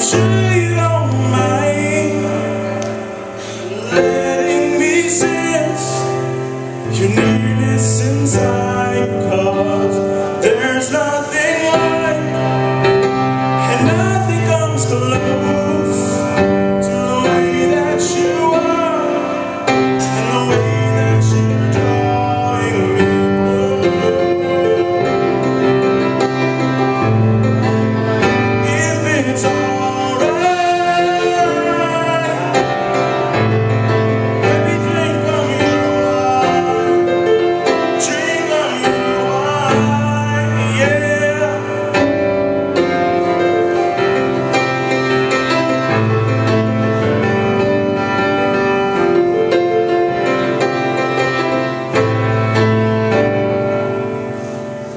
sure you don't mind letting me sense your nearness inside, 'cause there's nothing like, and nothing comes close to the way that you are and the way that you're drawing me close. If it's alright, let me drink of your wine, drink of your wine, yeah.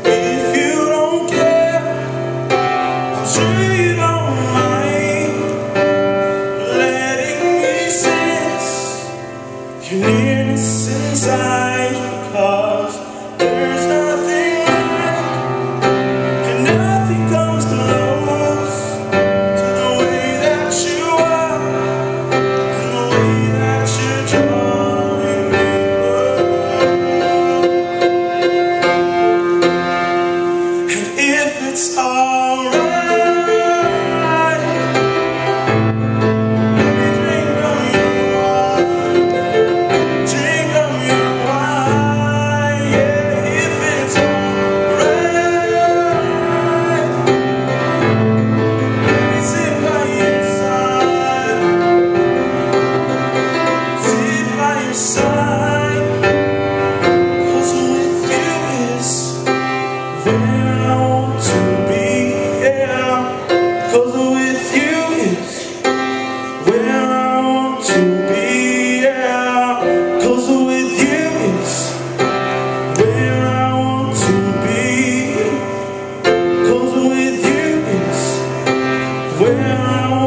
If you don't care, I'm sure you don't mind letting me sense your nearness inside, 'cause there's nothing like, and nothing comes close to the way that you are and the way that you're drawing me close. And if it's alright, let me drink of your wine, drink of your wine, yeah. If it's alright, let me sit by your side, sit by your side, 'cause with you is where I want to be, yeah. 'Cause with you is where I want to be, yeah. 'Cause with you is where I want to be. 'Cause with you is where I want